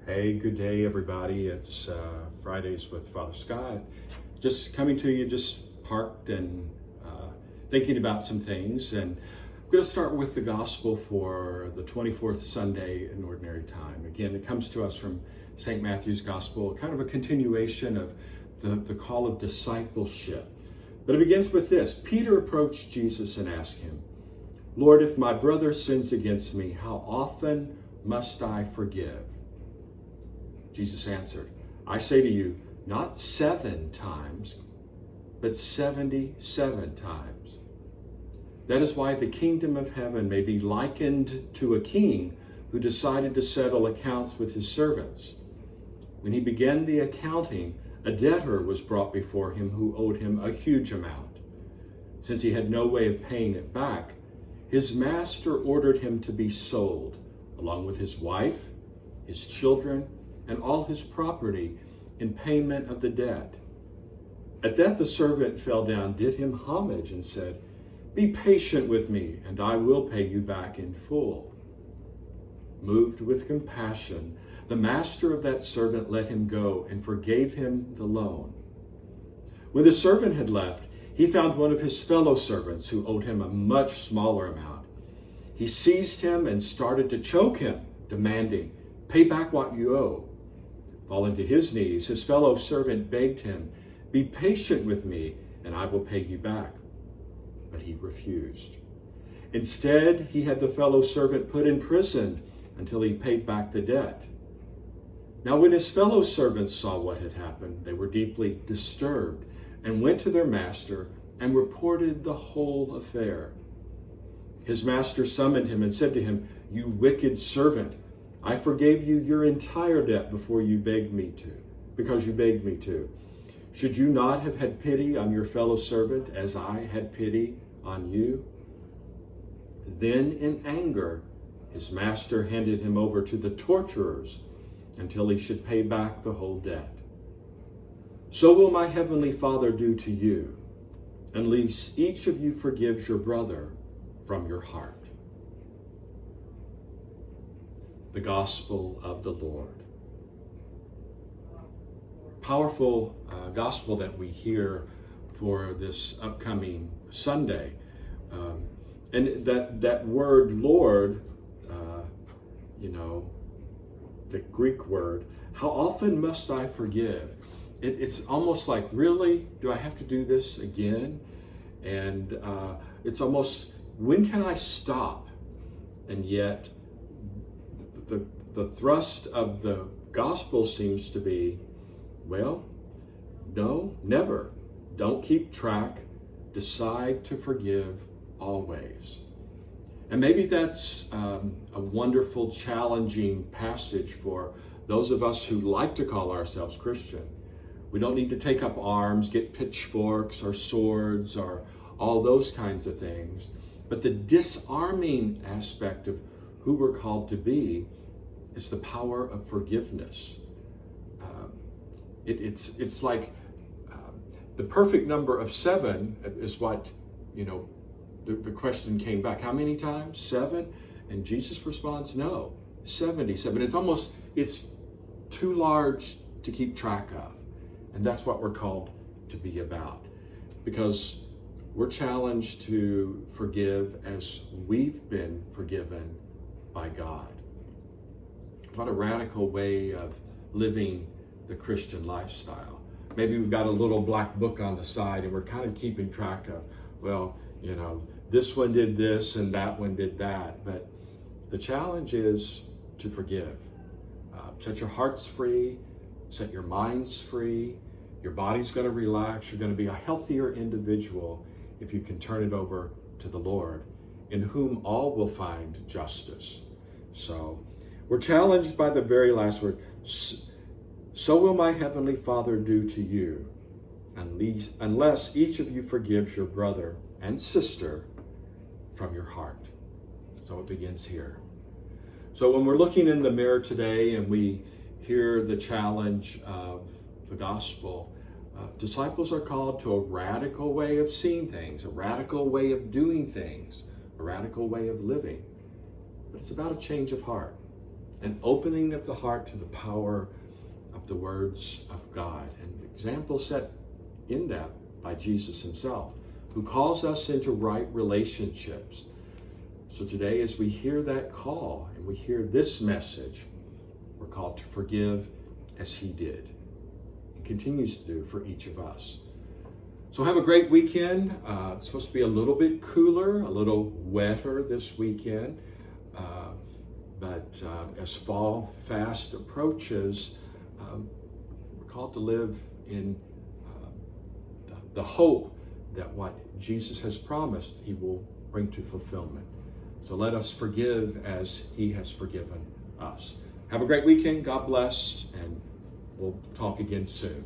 Hey, good day, everybody. It's Fridays with Father Scott. Just coming to you, just parked and thinking about some things. And I'm going to start with the gospel for the 24th Sunday in Ordinary Time. Again, it comes to us from St. Matthew's Gospel, kind of a continuation of the call of discipleship. But it begins with this. Peter approached Jesus and asked him, "Lord, if my brother sins against me, how often must I forgive?" Jesus answered, "I say to you, not 7 times, but 77 times. That is why the kingdom of heaven may be likened to a king who decided to settle accounts with his servants. When he began the accounting, a debtor was brought before him who owed him a huge amount. Since he had no way of paying it back, his master ordered him to be sold, along with his wife, his children, and all his property in payment of the debt. At that the servant fell down, did him homage, and said, 'Be patient with me, and I will pay you back in full.' Moved with compassion, the master of that servant let him go and forgave him the loan. When the servant had left, he found one of his fellow servants who owed him a much smaller amount. He seized him and started to choke him, demanding, 'Pay back what you owe.' Falling to his knees, his fellow servant begged him, 'Be patient with me, and I will pay you back.' But he refused. Instead, he had the fellow servant put in prison until he paid back the debt. Now when his fellow servants saw what had happened, they were deeply disturbed and went to their master and reported the whole affair. His master summoned him and said to him, 'You wicked servant, I forgave you your entire debt because you begged me to. Should you not have had pity on your fellow servant as I had pity on you?' Then in anger, his master handed him over to the torturers until he should pay back the whole debt. So will my heavenly Father do to you, unless each of you forgives your brother from your heart." The Gospel of the Lord. Powerful gospel that we hear for this upcoming Sunday. And that word Lord, the Greek word, how often must I forgive? It's almost like, really? Do I have to do this again? And it's almost, when can I stop? And yet, the thrust of the gospel seems to be, well, no, never. Don't keep track. Decide to forgive always. And maybe that's a wonderful, challenging passage for those of us who like to call ourselves Christian. We don't need to take up arms, get pitchforks or swords or all those kinds of things. But the disarming aspect of who we're called to be is the power of forgiveness. It's like the perfect number of 7 is what, the question came back. How many times? 7? And Jesus responds, no, 77. It's too large to keep track of. And that's what we're called to be about. Because we're challenged to forgive as we've been forgiven by God. What a radical way of living the Christian lifestyle. Maybe we've got a little black book on the side and we're kind of keeping track of, this one did this and that one did that. But the challenge is to forgive. Set your hearts free, set your minds free. Your body's going to relax. You're going to be a healthier individual if you can turn it over to the Lord, in whom all will find justice. So we're challenged by the very last word. So will my heavenly Father do to you, unless each of you forgives your brother and sister from your heart. So it begins here. So when we're looking in the mirror today and we hear the challenge of the gospel, disciples are called to a radical way of seeing things, a radical way of doing things, a radical way of living. But it's about a change of heart. an opening of the heart to the power of the words of God. An example set in that by Jesus himself, who calls us into right relationships. So today, as we hear that call and we hear this message, we're called to forgive as he did and continues to do for each of us. So have a great weekend. It's supposed to be a little bit cooler, a little wetter this weekend. But as fall fast approaches, we're called to live in the hope that what Jesus has promised, he will bring to fulfillment. So let us forgive as he has forgiven us. Have a great weekend. God bless, and we'll talk again soon.